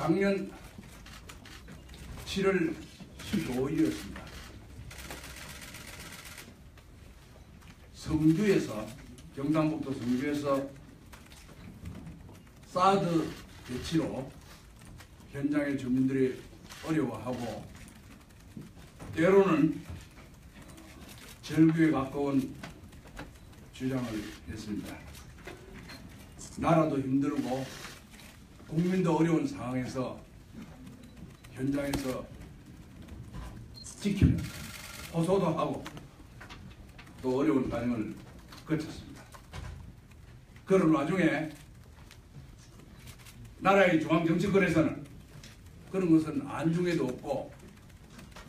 작년 7월 15일이었습니다. 성주에서, 경상북도 성주에서 사드 배치로 현장의 주민들이 어려워하고 때로는 절규에 가까운 주장을 했습니다. 나라도 힘들고 국민도 어려운 상황에서 현장에서 지키면 호소도 하고 또 어려운 과정을 거쳤습니다. 그런 와중에 나라의 중앙정치권에서는 그런 것은 안중에도 없고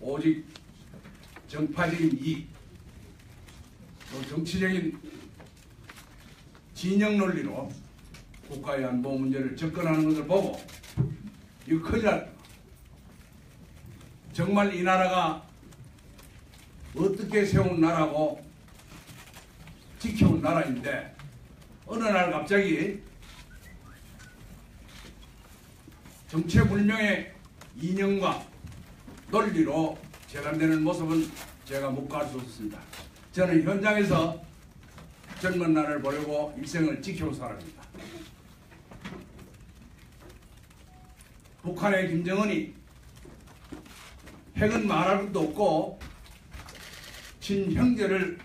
오직 정파적인 이익, 또 정치적인 진영 논리로 국가의 안보 문제를 접근하는 것을 보고 이거 큰일 났다. 정말 이 나라가 어떻게 세운 나라고 지켜온 나라인데 어느 날 갑자기 정체불명의 이념과 논리로 재단되는 모습은 제가 묵과할 수 없습니다. 저는 현장에서 젊은 날을 보려고 일생을 지켜온 사람입니다. 북한의 김정은이 핵은 말할 것도 없고 친형제를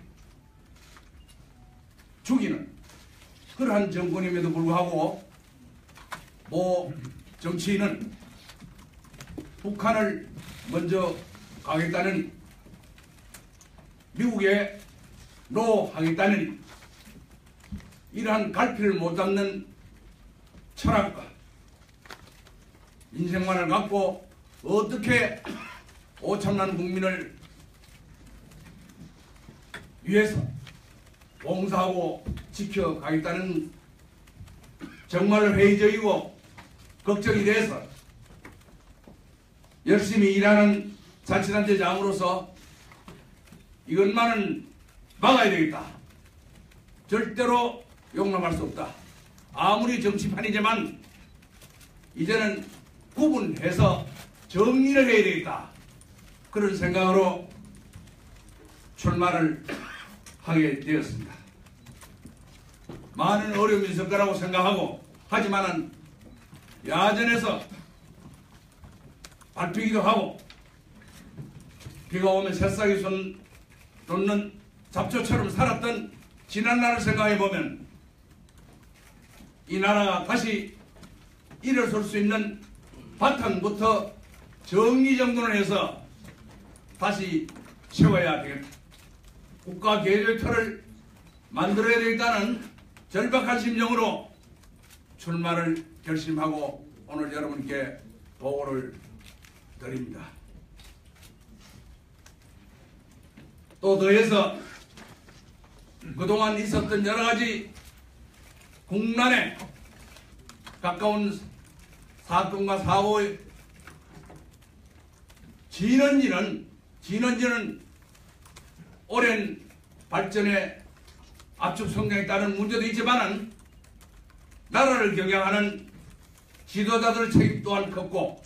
죽이는 그러한 정권임에도 불구하고 모 정치인은 북한을 먼저 가겠다는 미국에 노하겠다는 이러한 갈피를 못 잡는 철학과 인생관을 갖고 어떻게 5천만 국민을 위해서 봉사하고 지켜가겠다는 정말 회의적이고 걱정이 돼서 열심히 일하는 자치단체장으로서 이것만은 막아야 되겠다. 절대로 용납할 수 없다. 아무리 정치판이지만 이제는 구분해서 정리를 해야 되겠다. 그런 생각으로 출마를 하게 되었습니다. 많은 어려움이 있을 거라고 생각하고 하지만은 야전에서 밟히기도 하고 비가 오면 새싹이 돋는 잡초처럼 살았던 지난 날을 생각해 보면 이 나라가 다시 일어설 수 있는 바탕부터 정리정돈을 해서 다시 세워야 되겠다. 국가 계획의 틀을 만들어야 되겠다는 절박한 심정으로 출마를 결심하고 오늘 여러분께 보고를 드립니다. 또 더해서 그동안 있었던 여러가지 국난에 가까운 사건과 사고의 진원지는 오랜 발전의 압축 성장에 따른 문제도 있지만은 나라를 경영하는 지도자들 책임 또한 컸고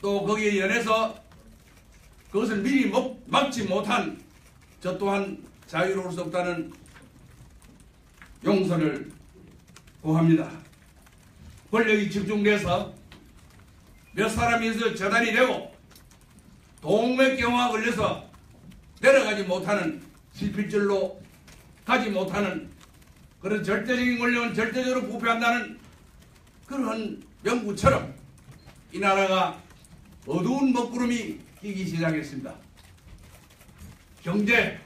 또 거기에 연해서 그것을 미리 막지 못한 저 또한 자유로울 수 없다는 용서를 구합니다. 권력이 집중돼서 몇 사람이 저단이 되고 동맥경화가 걸려서 내려가지 못하는 실필줄로 가지 못하는 그런 절대적인 권력은 절대적으로 부패한다는 그런 명구처럼 이 나라가 어두운 먹구름이 끼기 시작했습니다. 경제,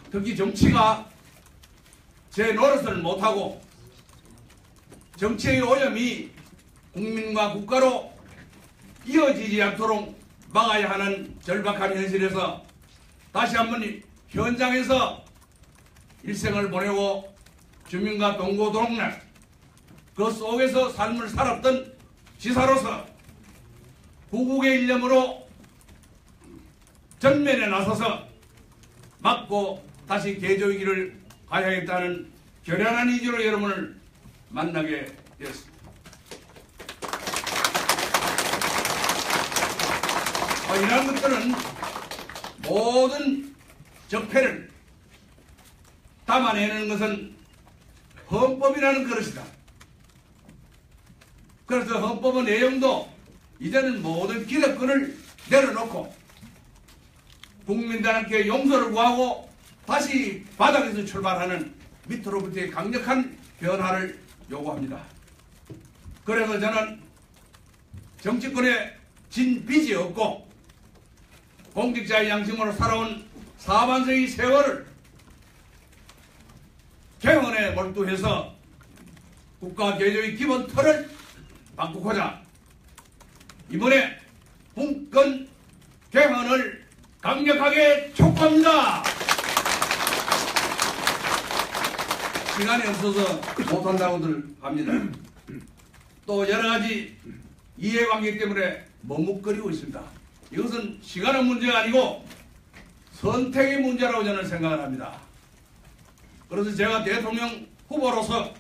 특히 정치가 제 노릇을 못하고 정치의 오염이 국민과 국가로 이어지지 않도록 막아야 하는 절박한 현실에서 다시 한번 현장에서 일생을 보내고 주민과 동고동락 그 속에서 삶을 살았던 지사로서 구국의 일념으로 전면에 나서서 막고 다시 개조의 길을 가야겠다는 결연한 의지로 여러분을 만나게 되었습니다. 이러한 것들은 모든 적폐를 담아내는 것은 헌법이라는 그릇이다. 그래서 헌법의 내용도 이제는 모든 기득권을 내려놓고 국민들한테 용서를 구하고 다시 바닥에서 출발하는 밑으로부터의 강력한 변화를 요구합니다. 그래서 저는 정치권에 진 빚이 없고 공직자의 양심으로 살아온 사반세의 세월을 개헌에 몰두해서 국가 개조의 기본 틀을 바꾸고자 이번에 분권 개헌을 강력하게 촉구합니다. 시간이 없어서 못한다고들 합니다. 또 여러가지 이해관계 때문에 머뭇거리고 있습니다. 이것은 시간의 문제가 아니고 선택의 문제라고 저는 생각을 합니다. 그래서 제가 대통령 후보로서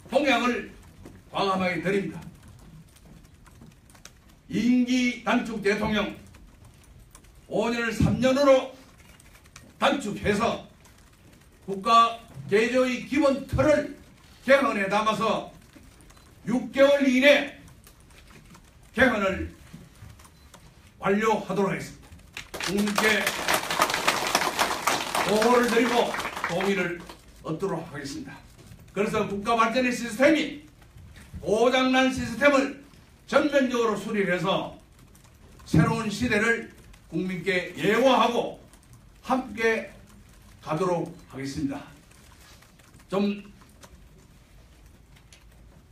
공약을 과감하게 드립니다. 임기 단축 대통령 5년을 3년으로 단축해서 국가 개조의 기본 틀을 개헌에 담아서 6개월 이내 개헌을 완료하도록 하겠습니다. 국민께 보호를 드리고 동의를 얻도록 하겠습니다. 그래서 국가 발전의 시스템이 고장난 시스템을 전면적으로 수립해서 새로운 시대를 국민께 예고하고 함께 가도록 하겠습니다. 좀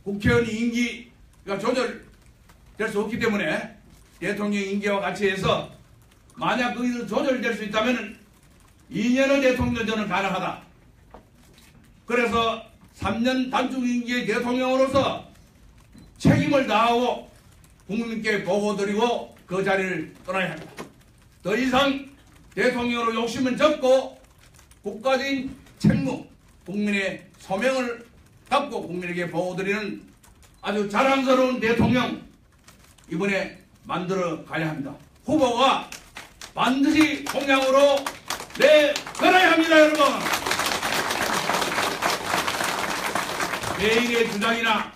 국회의원 임기가 조절될 수 없기 때문에 대통령 임기와 같이 해서 만약 거기서 조절될 수 있다면 2년의 대통령전은 가능하다. 그래서 3년 단축 임기의 대통령으로서 책임을 다하고 국민께 보고드리고 그 자리를 떠나야 합니다. 더 이상 대통령으로 욕심은 적고 국가적인 책무, 국민의 소명을 갖고 국민에게 보고드리는 아주 자랑스러운 대통령 이번에 만들어 가야 합니다. 후보가 반드시 공약으로 내걸어야 합니다. 여러분, 개인의 주장이나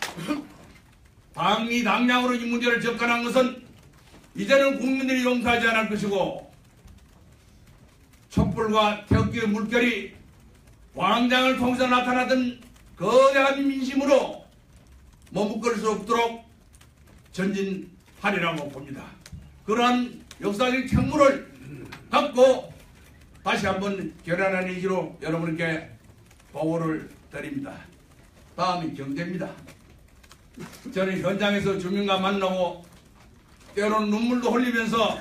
당리 당량으로 이 문제를 접근한 것은 이제는 국민들이 용서하지 않을 것이고 촛불과 태극기의 물결이 광장을 통해서 나타나던 거대한 민심으로 머뭇거릴 수 없도록 전진하리라고 봅니다. 그러한 역사적 책무를 갖고 다시 한번 결연한 의지로 여러분께 보고를 드립니다. 다음이 경제입니다. 저는 현장에서 주민과 만나고 때로는 눈물도 흘리면서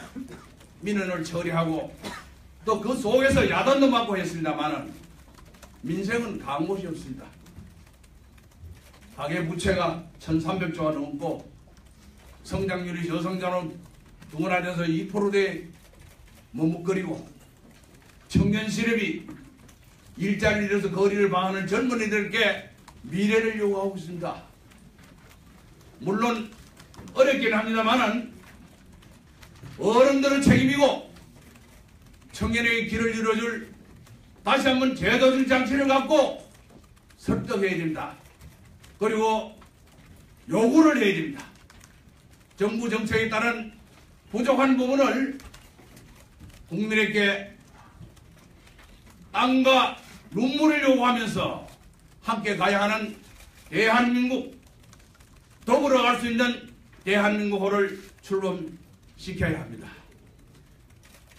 민원을 처리하고 또 그 속에서 야단도 맞고 했습니다만 민생은 가한 곳이 없습니다. 가계 부채가 1,300조가 넘고 성장률이 저성장으로 둥그라져서 2%대 머뭇거리고 청년 실업이 일자리를 잃어서 거리를 방하는 젊은이들께 미래를 요구하고 있습니다. 물론 어렵긴 합니다만 어른들은 책임이고 청년에게 길을 열어줄 다시 한번 제도적 장치를 갖고 설득해야 됩니다. 그리고 요구를 해야 됩니다. 정부 정책에 따른 부족한 부분을 국민에게 땀과 눈물을 요구하면서 함께 가야 하는 대한민국, 더불어 갈 수 있는 대한민국호를 출범시켜야 합니다.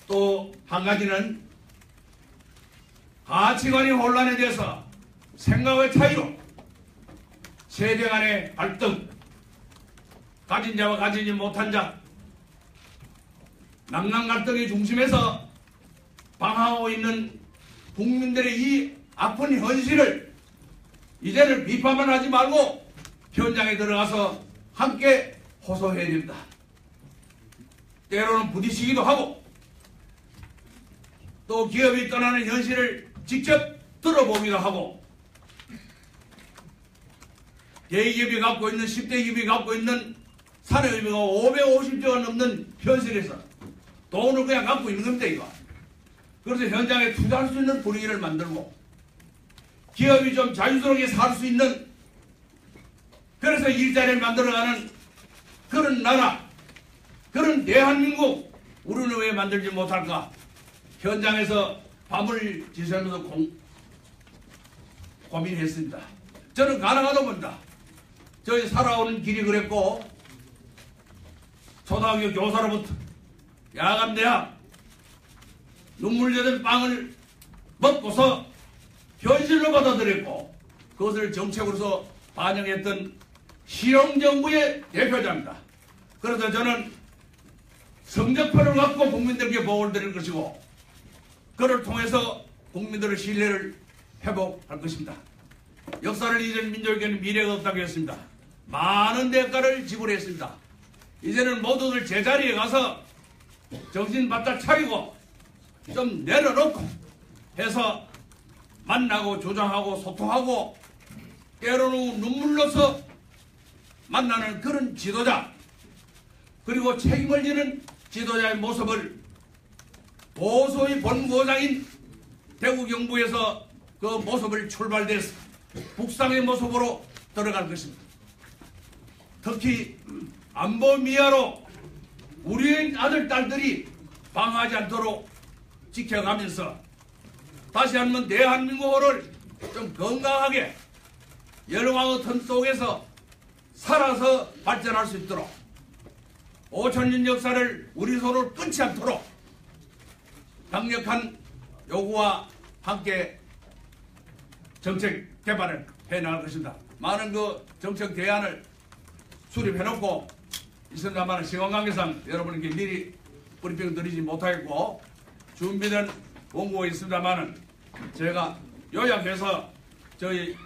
또 한 가지는 가치관의 혼란에 대해서 생각의 차이로 세대 간의 갈등, 가진 자와 가지지 못한 자, 남남 갈등의 중심에서 방황하고 있는 국민들의 이 아픈 현실을 이제는 비판만 하지 말고 현장에 들어가서 함께 호소해야 됩니다. 때로는 부딪히기도 하고 또 기업이 떠나는 현실을 직접 들어보기도 하고 대기업이 갖고 있는 10대 기업이 갖고 있는 산업의미가 550조가 넘는 현실에서 돈을 그냥 갖고 있는 겁니다, 이거. 그래서 현장에 투자할 수 있는 분위기를 만들고 기업이 좀 자유스럽게 살 수 있는, 그래서 일자리를 만들어가는 그런 나라, 그런 대한민국 우리는 왜 만들지 못할까? 현장에서 밤을 지새면서 고민했습니다. 저는 가능하다고 봅니다. 저희 살아오는 길이 그랬고, 초등학교 교사로부터 야간 대학 눈물 젖은 빵을 먹고서 현실로 받아들였고 그것을 정책으로서 반영했던 실용정부의 대표자입니다. 그래서 저는 성적표를 갖고 국민들께 보고를 드릴 것이고 그를 통해서 국민들의 신뢰를 회복할 것입니다. 역사를 잊은 민족에게는 미래가 없다고 했습니다. 많은 대가를 지불했습니다. 이제는 모두들 제자리에 가서 정신 바짝 차리고 좀 내려놓고 해서 만나고 조정하고 소통하고 때로는 눈물로서 만나는 그런 지도자, 그리고 책임을 지는 지도자의 모습을 보수의 본고장인 대구 경북에서 그 모습을 출발돼서 북상의 모습으로 들어갈 것입니다. 특히 안보 미화로 우리의 아들, 딸들이 방황하지 않도록 지켜가면서 다시 한번 대한민국을 좀 건강하게 열왕의 턴 속에서 살아서 발전할 수 있도록 5천년 역사를 우리 손으로 끊지 않도록 강력한 요구와 함께 정책 개발을 해나갈 것입니다. 많은 그 정책 대안을 수립해놓고 있습니다만 시간 관계상 여러분께 미리 브리핑 드리지 못하겠고 준비된 원고가 있습니다만 제가 요약해서 저희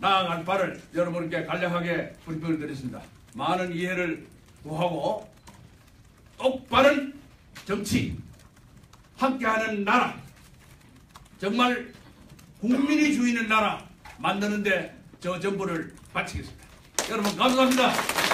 나아갈 바를 여러분께 간략하게 브리핑을 드렸습니다. 많은 이해를 구하고 똑바른 정치, 함께하는 나라, 정말 국민이 주인의 나라 만드는데 저 전부를 바치겠습니다. 여러분 감사합니다.